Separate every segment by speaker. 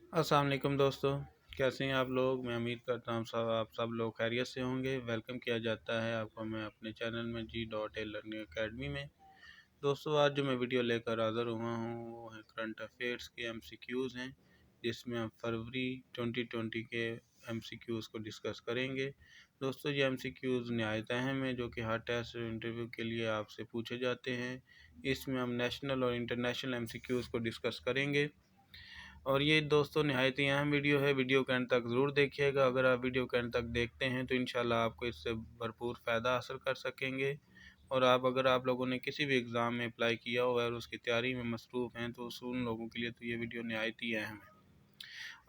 Speaker 1: अस्सलाम वालेकुम दोस्तों, कैसे हैं आप लोग। मैं उम्मीद करता हूँ आप सब लोग खैरियत से होंगे। वेलकम किया जाता है आपको मैं अपने चैनल में G.A लर्निंग अकेडमी में। दोस्तों, आज जो मैं वीडियो लेकर हाज़िर हुआ हूँ वो है करंट अफेयर्स के MCQs हैं, जिसमें हम फरवरी 2020 के MCQs को डिस्कस करेंगे। दोस्तों, ये MCQs नहायत अहम हैं, जो कि हर टेस्ट इंटरव्यू के लिए आपसे पूछे जाते हैं। इसमें हम नेशनल और इंटरनेशनल MCQs को डिस्कस करेंगे। और ये दोस्तों नहायत ही अहम वीडियो है। वीडियो के एंड तक ज़रूर देखिएगा। अगर आप वीडियो के एंड तक देखते हैं तो इंशाल्लाह आपको इससे भरपूर फ़ायदा हासिल कर सकेंगे। और अगर आप लोगों ने किसी भी एग्ज़ाम में अप्लाई किया हुआ है और उसकी तैयारी में मसरूफ़ हैं तो उन लोगों के लिए तो ये वीडियो नहायत ही अहम है।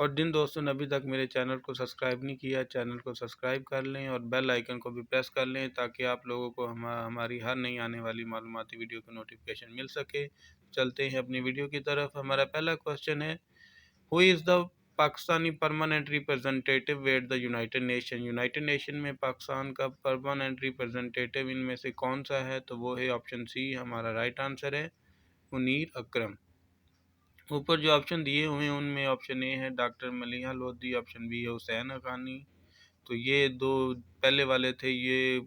Speaker 1: और जिन दोस्तों ने अभी तक मेरे चैनल को सब्सक्राइब नहीं किया, चैनल को सब्सक्राइब कर लें और बेल आइकन को भी प्रेस कर लें, ताकि आप लोगों को हमारी हर नई आने वाली मालूमाती वीडियो की नोटिफिकेशन मिल सके। चलते हैं अपनी वीडियो की तरफ। हमारा पहला क्वेश्चन है, who is the Pakistani permanent representative at the United nation. United nation में पाकिस्तान का परमानेंट रिप्रेजेंटेटिव इनमें से कौन सा है? तो वो है ऑप्शन सी, हमारा राइट आंसर है मुनीर अकरम। ऊपर जो ऑप्शन दिए हुए हैं उनमें ऑप्शन ए है doctor Maleeha Lodhi, option B है हुसैन हक़ानी। तो ये दो पहले वाले थे, ये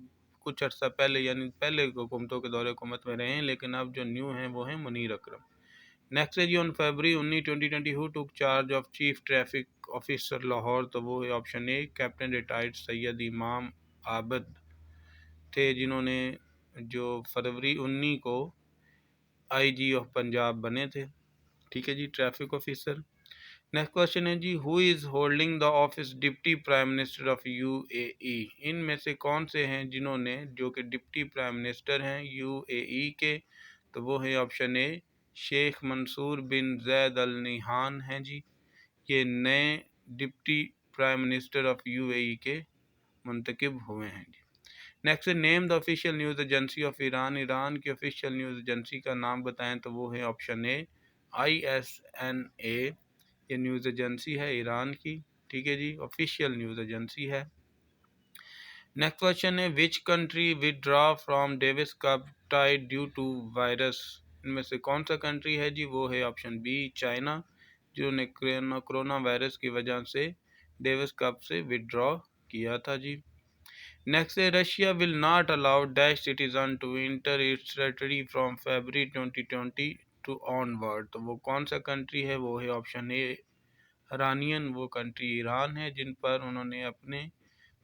Speaker 1: कुछ अर्सा पहले यानी पहले हुकूमतों के दौरे हुकूमत में रहे हैं, लेकिन अब जो न्यू हैं वो हैं मुनीर अकरम। नेक्स्ट है जी, on February 19 2020 who took charge of chief traffic officer Lahore. तो वो है option A captain retired Syed Imam Abad थे, जिन्होंने जो फरवरी 19 को IG ऑफ पंजाब बने थे। ठीक है जी, ट्रैफिक ऑफिसर। नेक्स्ट क्वेश्चन है जी, who is holding the office deputy prime minister of UAE। इनमें से कौन से हैं जिन्होंने जो कि डिप्टी प्राइम मिनिस्टर हैं UAE के? तो वो है option A Sheikh Mansour bin Zayed Al Nahyan हैं जी। ये नए deputy prime minister of UAE के मुंतखब हुए हैं जी। नेक्स्ट है, name the official news agency of Iran. Iran की ऑफिशियल न्यूज़ एजेंसी का नाम बताएं। तो वो है ऑप्शन ए ISNA। ये न्यूज़ एजेंसी है ईरान की। ठीक है जी, ऑफिशियल न्यूज़ एजेंसी है। नेक्स्ट क्वेश्चन है, which country withdraw from Davis Cup tied due to virus. इनमें से कौन सा कंट्री है जी? वो है ऑप्शन बी चाइना, जिन्होंने कोरोना वायरस की वजह से डेविस कप से विदड्रॉ किया था जी। नेक्स्ट है, Russia will not allow dash citizen to enter its territory from February 2020 to onward. तो वो कौन सा कंट्री है? वो है ऑप्शन ए ईरानियन। वो कंट्री ईरान है, जिन पर उन्होंने अपने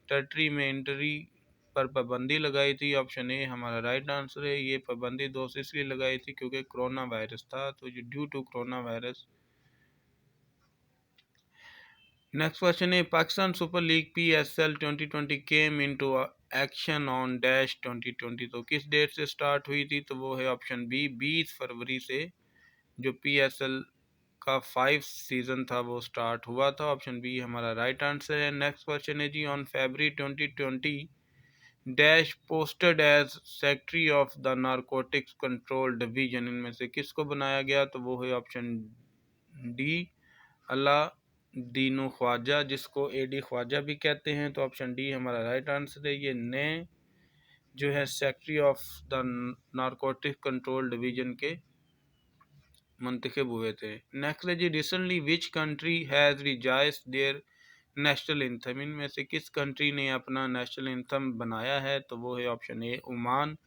Speaker 1: टेरिटरी में एंट्री पर पाबंदी लगाई थी। ऑप्शन ए हमारा राइट आंसर है। ये पाबंदी दोस्त इसलिए लगाई थी क्योंकि कोरोना वायरस था, तो ये due to corona virus. Next question है, Pakistan super league PSL 2020 came into action on dash 2020। तो किस डेट से स्टार्ट हुई थी? तो वो है ऑप्शन बी 20 फरवरी से जो PSL का 5 सीज़न था वो स्टार्ट हुआ था। ऑप्शन बी हमारा राइट आंसर है। नेक्स्ट क्वेश्चन है जी, on February 2020 dash posted as secretary of the narcotics control division. इनमें से किसको बनाया गया? तो वो है ऑप्शन डी अला दीनू ख्वाजा, जिसको AD ख्वाजा भी कहते हैं। तो ऑप्शन डी हमारा राइट आंसर है। ये नए जो है secretary of the narcotic control division के मुंतखब हुए थे। नेक्स्ट है जी, recently which country has revised their national anthem. इनमें से किस कंट्री ने अपना नेशनल एंथम बनाया है? तो वो है ऑप्शन ए ओमान।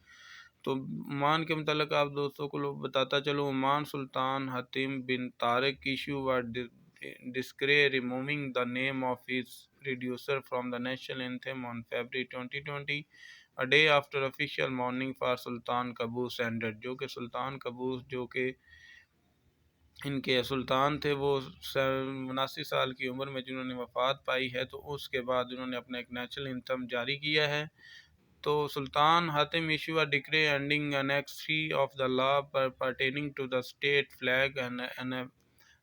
Speaker 1: तो ओमान के मतलब आप दोस्तों को बताता चलो, Oman Sultan Haitham bin Tariq issued a decree removing the name of his producer from the national anthem on February 2020 a day after official mourning for Sultan Qaboos ended. जो कि सुल्तान कबूस जो कि इनके सुल्तान थे, वो 79 साल की उम्र में जिन्होंने वफ़ात पाई है, तो उसके बाद उन्होंने अपना एक नेशनल एंथम जारी किया है। तो Sultan Haitham issued a decree amending annex 3 of the law pertaining to the state flag and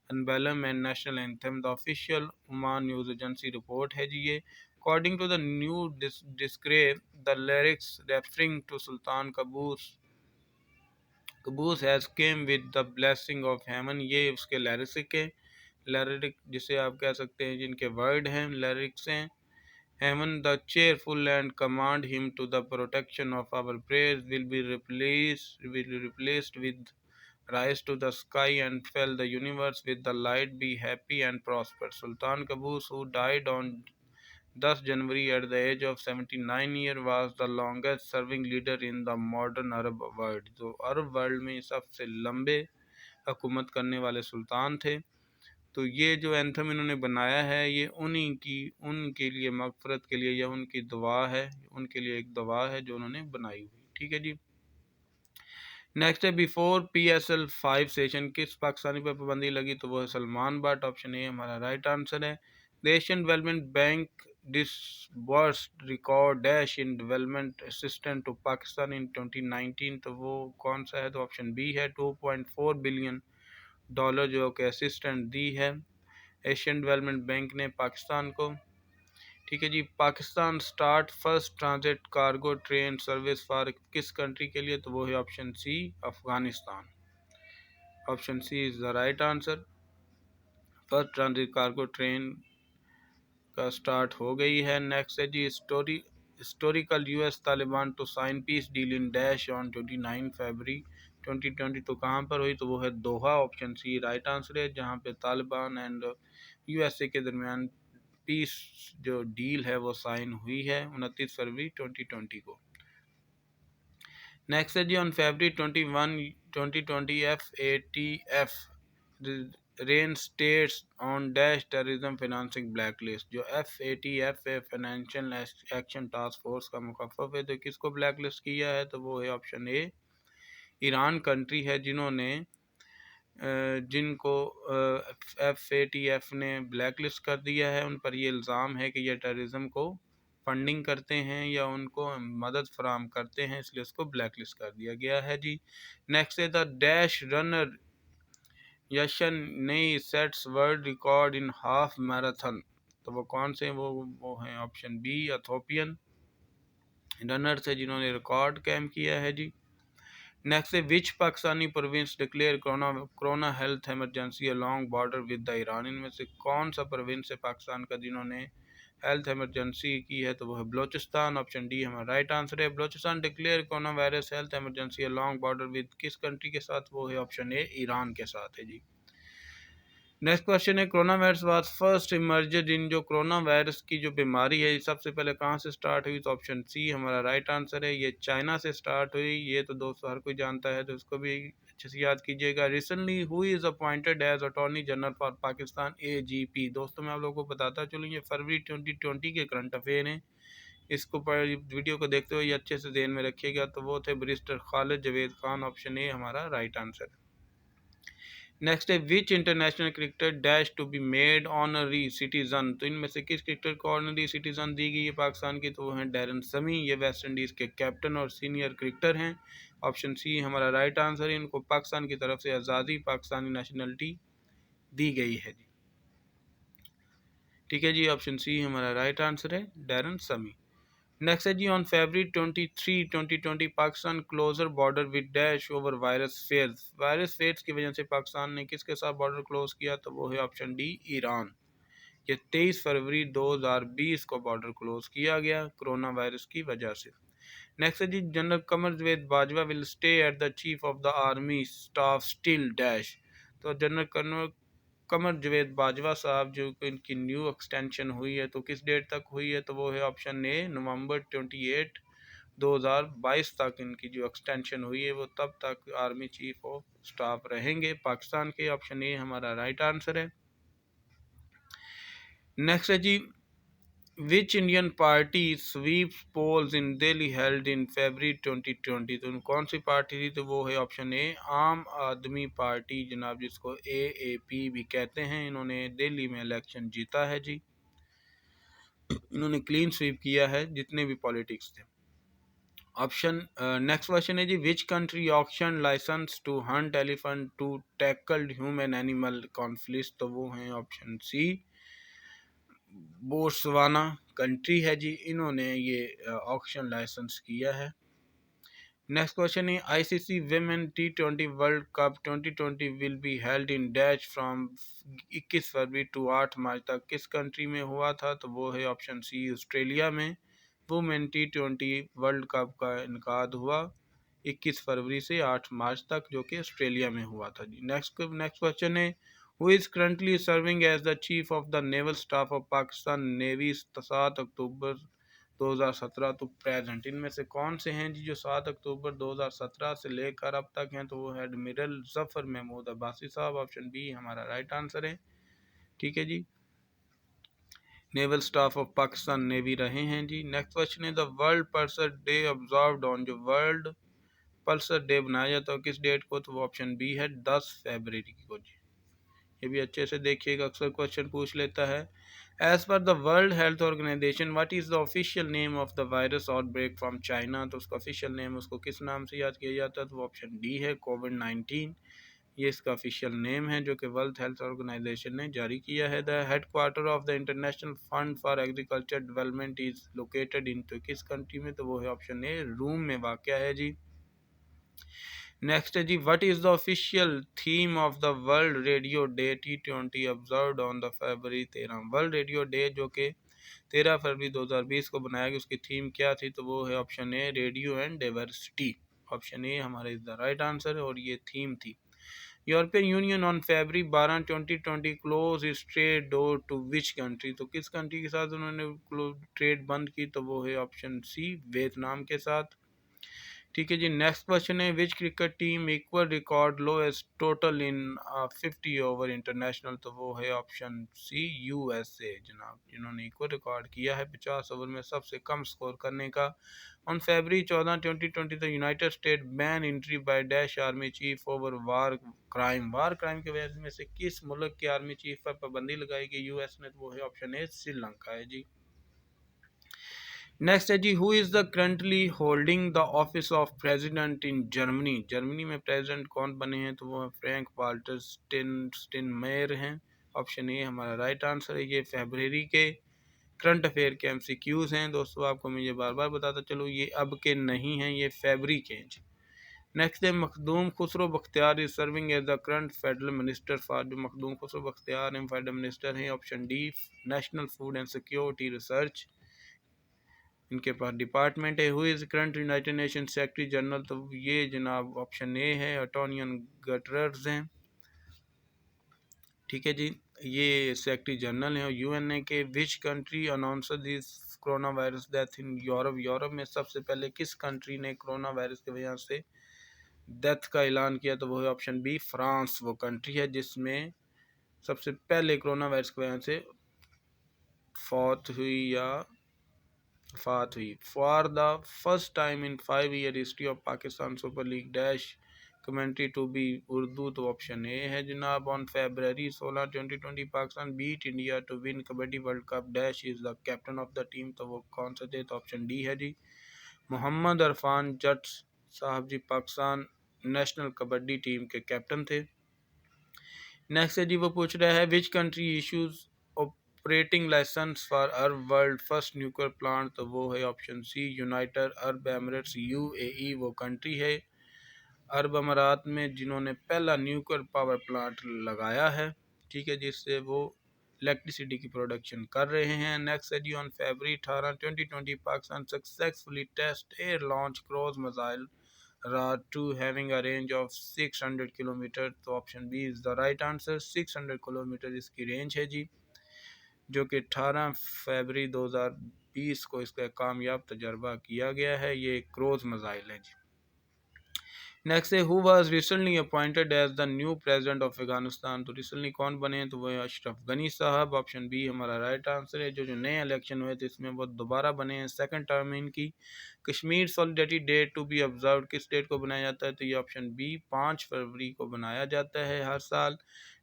Speaker 1: emblem and national anthem. The official Oman news agency report है जी ये। According to the new decree the lyrics referring to Sultan Qaboos has came with the blessing of हेमन। ये उसके lyrics हैं, lyric जिसे आप कह सकते हैं, जिनके वर्ड हैं, लिरिक्स हैं। हेमन the cheerful and command him to the protection of our prayers will be replaced with rise to the sky and fill the universe with the light, be happy and prosper. Sultan Qaboos, who died on 10 January at the age of 79 years, was the longest serving leader in the modern Arab world. जो Arab world में सबसे लंबे हुकूमत करने वाले सुल्तान थे। तो ये जो एंथम इन्होंने बनाया है ये उनके लिए मगफरत के लिए या उनकी दुआ है, उनके लिए एक दुआ है जो उन्होंने बनाई हुई। ठीक है जी। नेक्स्ट है, बिफोर PSL 5 सेशन किस पाकिस्तानी पर पाबंदी लगी? तो वो है सलमान बट। ऑप्शन ए हमारा राइट आंसर है। The Asian Development Bank disbursed record dash in development assistant to Pakistan in 2019। तो वो कौन सा है? तो ऑप्शन बी है, $2.4 बिलियन जो कि असिस्टेंट दी है एशियन डेवलपमेंट बैंक ने पाकिस्तान को। ठीक है जी। Pakistan start first transit cargo train service for किस कंट्री के लिए? तो वो है option C, Afghanistan. Option C is the right answer. First transit cargo train का स्टार्ट हो गई है। नेक्स्ट है जी, historical US Taliban to sign peace deal in dash on 29 February 2020। तो कहाँ पर हुई? तो वो है Doha. Option C right answer है, जहाँ पे तालिबान एंड USA के दरमियान पीस जो डील है वो साइन हुई है 29 फरवरी 2020 को। नेक्स्ट है जी, on February 21, 2020 FATF retain status on dash terrorism financing black list. जो FATF है, फाइनेंशियल एक्शन टास्क फोर्स का मुखफ़फ़ है, तो किसको ब्लैक लिस्ट किया है? तो वो है ऑप्शन ए, ईरान कंट्री है जिन्होंने जिनको FATF ने ब्लैक लिस्ट कर दिया है। उन पर ये इल्ज़ाम है कि ये टेररिज्म को फंडिंग करते हैं या उनको मदद फराम करते हैं, इसलिए उसको ब्लैक लिस्ट कर दिया गया है जी। नेक्स्ट है, द डैश रनर यशन नई sets world record in half marathon. तो वो कौन से? वो हैं ऑप्शन बी, एथोपियन रनर्स है जिन्होंने रिकॉर्ड कैम किया है जी। नेक्स्ट है, which Pakistani province declare corona health emergency along border with the Iran. इनमें से कौन सा प्रोविंस है पाकिस्तान का जिन्होंने हेल्थ इमरजेंसी की है? तो वो है बलोचिस्तान। ऑप्शन डी हमारा राइट आंसर है। Balochistan declare corona virus health emergency along border with किस कंट्री के साथ? वो है ऑप्शन ए, ईरान के साथ है जी। नेक्स्ट क्वेश्चन है, कोरोना वायरस वाज फर्स्ट इमर्जेड इन। जो कोरोना वायरस की जो बीमारी है ये सबसे पहले कहाँ से स्टार्ट हुई? तो ऑप्शन सी हमारा राइट आंसर है, ये चाइना से स्टार्ट हुई। ये तो दोस्तों हर कोई जानता है, तो इसको भी अच्छे से याद कीजिएगा। Recently who is appointed as attorney general for Pakistan AGP। दोस्तों मैं आप लोगों को बताता चलूँ, ये फरवरी 2020 के करंट अफेयर हैं। इसको वीडियो को देखते हुए ये अच्छे से ध्यान में रखिएगा। तो वो थे barrister Khalid Javed Khan. Option A हमारा राइट आंसर है। नेक्स्ट है, which international cricketer dash to be made honorary citizen. तो इनमें से किस क्रिकेटर को ऑनरी सिटीजन दी गई है पाकिस्तान की? तो वो हैं डैरन समी। ये वेस्ट इंडीज़ के कैप्टन और सीनियर क्रिकेटर हैं। ऑप्शन सी हमारा राइट आंसर है। इनको पाकिस्तान की तरफ से आज़ादी पाकिस्तानी नेशनलिटी दी गई है जी। ठीक है जी, ऑप्शन सी हमारा राइट आंसर है, डैरन समी। नेक्स्ट है जी, on February 23, 2020 Pakistan closure border with dash over virus fears. Virus fears की वजह से पाकिस्तान ने किसके साथ बॉर्डर क्लोज किया? तो वो है ऑप्शन डी, ईरान। ये 23 फरवरी 2020 को बॉर्डर क्लोज किया गया कोरोना वायरस की वजह से। नेक्स्ट है जी, general Qamar Javed Bajwa will stay at the chief of the army staff still dash. तो जनरल कमर जावेद बाजवा साहब जो इनकी न्यू एक्सटेंशन हुई है तो किस डेट तक हुई है? तो वो है ऑप्शन ए, नवंबर 28, 2022 तक इनकी जो एक्सटेंशन हुई है वो तब तक आर्मी चीफ ऑफ स्टाफ रहेंगे पाकिस्तान के। ऑप्शन ए हमारा राइट आंसर है। नेक्स्ट है जी, which Indian party sweep polls in Delhi held in February 2020। तो कौन सी पार्टी थी? तो वो है ऑप्शन ए, आम आदमी पार्टी जनाब, जिसको AAP भी कहते हैं। इन्होंने दिल्ली में इलेक्शन जीता है जी। इन्होंने क्लीन स्वीप किया है जितने भी पॉलिटिक्स थे। ऑप्शन नेक्स्ट क्वेश्चन है जी, which country auction license to hunt elephant to tackled human animal conflict. तो वो हैं ऑप्शन सी, बोट्सवाना कंट्री है जी। इन्होंने ये ऑक्शन लाइसेंस किया है। नेक्स्ट क्वेश्चन है, ICC Women T20 world cup 2020 will be held in dash from 21 February to 8 March तक किस कंट्री में हुआ था? तो वो है ऑप्शन सी, ऑस्ट्रेलिया में वुमेन T20 वर्ल्ड कप का इनकाद हुआ 21 फरवरी से 8 मार्च तक, जो कि ऑस्ट्रेलिया में हुआ था जी। नेक्स्ट क्वेश्चन है, who is currently serving as the chief of the naval staff of Pakistan navy 7 October 2017 to present. इनमें से कौन से हैं जी जो 7 अक्टूबर 2017 से लेकर अब तक हैं? तो वो है एडमिरल जफर महमूद अब्बासी साहब। ऑप्शन बी हमारा राइट आंसर है। ठीक है जी, naval staff of Pakistan navy रहे हैं जी। नेक्स्ट क्वेश्चन है, the world pulsar day observed on, जो वर्ल्ड पल्सर डे बनाया जाता है किस डेट को? तो वो ऑप्शन बी है 10 फरवरी को जी। ये भी अच्छे से देखिएगा, अक्सर क्वेश्चन पूछ लेता है। As per the world health organization what is the official name of the virus outbreak from China? तो उसका ऑफिशियल नेम उसको किस नाम से याद किया जाता है? तो ऑप्शन डी है कोविड-19। ये इसका ऑफिशियल नेम है जो कि वर्ल्ड हेल्थ ऑर्गेनाइजेशन ने जारी किया है। The headquarter of the international fund for agriculture development is located in तो किस कंट्री में? तो वो है ऑप्शन ए रूम में वाक़या है जी। नेक्स्ट है जी, what is the official theme of the world radio day T20 observed on the February 13? World radio day जो कि 13 फरवरी 2020 को बनाया गया, उसकी थीम क्या थी? तो वो है option A radio and diversity. Option A हमारा इज द राइट आंसर है और ये थीम थी। European Union on February 12 2020 close is trade door to which country? तो किस कंट्री के साथ उन्होंने ट्रेड बंद की? तो वो है ऑप्शन सी वियतनाम के साथ। ठीक है जी, नेक्स्ट क्वेश्चन है, which cricket team equal record lowest total in 50 over international? तो वो है ऑप्शन सी यूएसए जनाब, जिन्होंने इक्वल रिकॉर्ड किया है 50 ओवर में सबसे कम स्कोर करने का। On February 14 2020 the United state ban entry by dash army chief over war crime. War crime के वजह में से किस मुल्क के आर्मी चीफ पर पाबंदी लगाई गई यूएस ने? तो वो है ऑप्शन ए श्रीलंका है जी। नेक्स्ट है जी, who is the currently holding the office of president in Germany? Germany में प्रेसिडेंट कौन बने हैं? तो वो फ्रैंक वाल्टर स्टेनमेयर हैं। ऑप्शन ए हमारा राइट आंसर है। ये फरवरी के करंट अफेयर के एमसीक्यूज हैं दोस्तों, आपको मैं ये बार बार बताता चलो, ये अब के नहीं हैं, ये फरवरी के हैं। नेक्स्ट है, Makhdoom Khusro Bakhtiar is serving as the current federal minister for, जो मखदूम खुसरो बख्तियार हैं फेडरल मिनिस्टर हैं। Option D national food and security research इनके पास डिपार्टमेंट है। Who is current United Nation secretary general? तो ये जनाब ऑप्शन ए है अटोनियन गटर्स हैं। ठीक है जी, ये सेक्रेटरी जनरल हैं यूएनए के। Which country announce this corona virus death in Europe? Europe में सबसे पहले किस कंट्री ने कोरोना वायरस की वजह से डेथ का ऐलान किया? तो वो है ऑप्शन बी फ्रांस, वो कंट्री है जिसमें सबसे पहले कोरोना वायरस की वजह से फौत हुई या वफात हुई। For the first time in 5 year history of Pakistan super league dash commentary to be Urdu? तो ऑप्शन ए है जनाब। On February 16 2020 Pakistan beat India to win kabaddi world cup dash is the captain of the team? तो वो कौन सा थे? तो option D है जी, मोहम्मद अरफान जट्स साहब जी पाकिस्तान नेशनल कबड्डी टीम के कैप्टन थे। नेक्स्ट है जी, वो पूछ रहा है which country issues operating license for Arab world first nuclear plant? तो वो है option C United Arab Emirates UAE, वो कंट्री है अरब अमारात में जिन्होंने पहला न्यूक्लियर पावर प्लांट लगाया है। ठीक है, जिससे वो इलेक्ट्रिसिटी की प्रोडक्शन कर रहे हैं। नेक्स्ट है जी, on February 18 2020 Pakistan successfully test air launch cruise missile Raad 2 having a range of 600 kilometre? तो option B is the right answer. 600 kilometre इसकी रेंज है जी, जो कि 18 फरवरी 2020 को इसका कामयाब तजर्बा किया गया है। ये क्रूज मिसाइल है जी। नेक्स्ट है, who was recently appointed as the new president of Afghanistan? तो रिसेंटली कौन बने हैं? तो वो है अशरफ गनी साहब। ऑप्शन बी हमारा राइट आंसर है। जो नए इलेक्शन हुए थे इसमें वो दोबारा बने हैं, सेकंड टर्म में इनकी। Kashmir solidarity day to be observe किस डेट को बनाया जाता है? तो ये ऑप्शन बी 5 फरवरी को बनाया जाता है हर साल।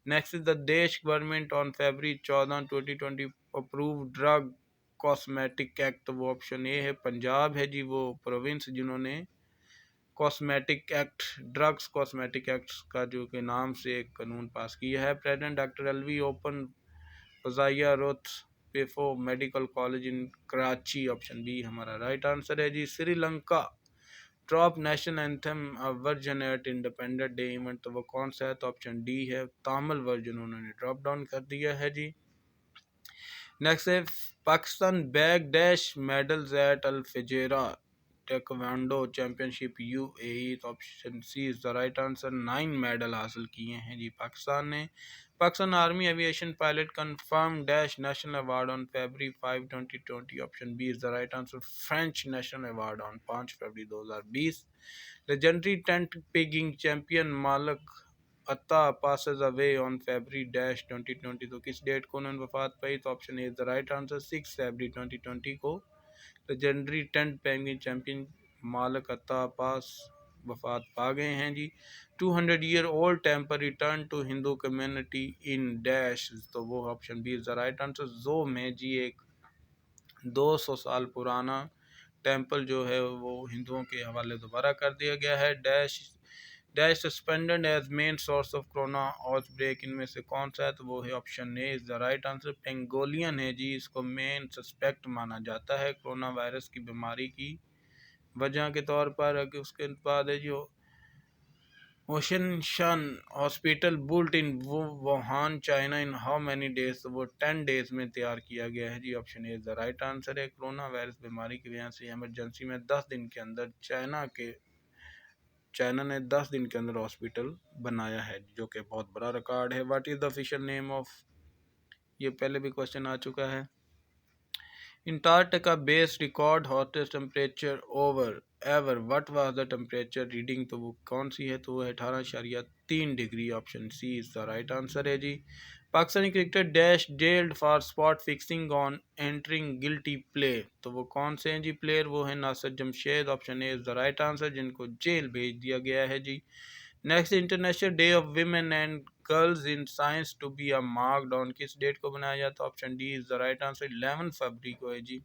Speaker 1: नेक्स्ट इज द देश government on February 14 2020 approve drug cosmetic act? तो वो ऑप्शन ए है पंजाब है जी, वो प्रोविंस जिन्होंने cosmetic act drugs cosmetic act का जो के नाम से एक कानून पास किया है। President doctor Alvi open Fazaia Ruth Pfau medical college in Karachi. Option B हमारा राइट आंसर है जी। Sri Lanka drop national anthem version at independent day event? तो वो कौन सा है? तो ऑप्शन डी है तामिल वर्जन उन्होंने ड्रॉप डाउन कर दिया है जी। नेक्स्ट है, Pakistan bag dash medals at Al Fujairah taekwondo championship UAE, तो option C is the right answer. 9 medal हासिल किए हैं जी पाकिस्तान ने। Pakistan army aviation pilot confirm dash national award on February 5, 2020, option B is the right answer. French national award on 5 February 2020। Legendary tent pegging champion Malik Atta passes away on February 2020, तो किस date को उन्होंने वफात पाई, तो option A is the right answer. 6 फरवरी 2020 को legendary tent Pangin champion Malik अता पास वफात पा गए हैं जी। 200-year-old temple return to Hindu community in dash, तो वो option B is the right answer. जो में जी एक 200 साल पुराना टेम्पल जो है वो हिंदुओं के हवाले दोबारा कर दिया गया है। Dash dash suspended as main source of corona outbreak, इनमें से कौन सा है, तो वो है option A is the right answer. Pangolin है जी, इसको मेन सस्पेक्ट माना जाता है कोरोना वायरस की बीमारी की वजह के तौर पर। उसके बाद है जो Huoshenshan hospital built in Wuhan China in how many days, तो वो 10 डेज में तैयार किया गया है जी। Option A is the right answer है। कोरोना वायरस बीमारी की वजह से इमरजेंसी में 10 दिन के अंदर चाइना ने 10 दिन के अंदर हॉस्पिटल बनाया है, जो कि बहुत बड़ा रिकॉर्ड है। What is the official name of, ये पहले भी क्वेश्चन आ चुका है। Antarctica base record hottest temperature over ever, what was the temperature reading, तो वो कौन सी है, तो वो है 18.3 degree. Option C is the right answer है जी। Pakistani cricketer dash jailed for spot fixing on entering guilty plea, तो वो कौन से हैं जी प्लेयर, वो है Nasir Jamshed. Option A is the right answer, जिनको जेल भेज दिया गया है जी। Next international day of women and girls in science to be a marked on, किस डेट को बनाया जाता है, option D is the right answer. 11 फरवरी को है जी।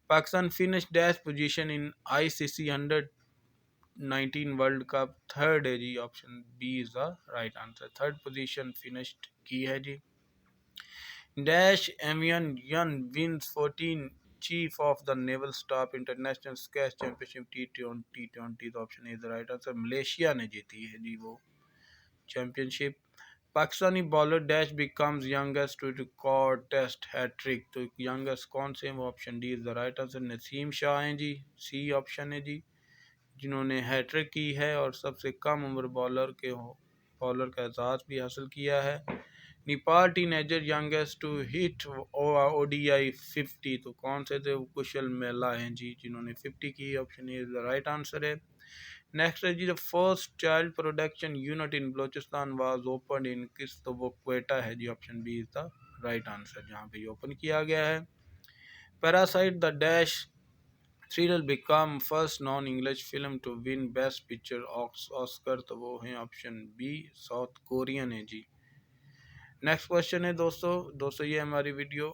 Speaker 1: Pakistan finish dash position in ICC under nineteen world cup, third है जी। Option B is the right answer, third position finished की है जी। डैश एवियन यन wins 14 chief of the naval staff international squash championship T20, तो option is the right answer. Malaysia ने जीती है जी वो championship. Pakistani bowler dash becomes youngest to record test hat-trick, तो यंगेस्ट कौन से हैं, वो option D is the right answer. Naseem Shah हैं जी, सी ऑप्शन है जी, जिन्होंने हैट्रिक की है और सबसे कम उम्र बॉलर का एजाज़ भी हासिल किया है। Nepal teenager youngest to hit ODI 50, तो कौन से थे, वो कुशल मेला हैं जी, जिन्होंने 50 की। Option A is the right answer है। नेक्स्ट है जी, the first child production unit in Balochistan was open in किस, तो वो क्वेटा है जी। Option B is the right answer, जहाँ पे ओपन किया गया है। Parasite the dash thriller become first non English film to win best picture Oscar, तो वो है ऑप्शन बी साउथ कोरियन है जी। नेक्स्ट क्वेश्चन है दोस्तों ये हमारी वीडियो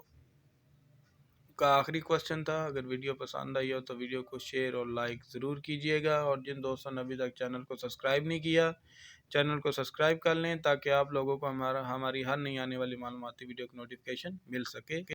Speaker 1: का आखिरी क्वेश्चन था। अगर वीडियो पसंद आई हो तो वीडियो को शेयर और लाइक ज़रूर कीजिएगा, और जिन दोस्तों ने अभी तक चैनल को सब्सक्राइब नहीं किया, चैनल को सब्सक्राइब कर लें, ताकि आप लोगों को हमारी हर नई आने वाली मालूमाती वीडियो की नोटिफिकेशन मिल सके।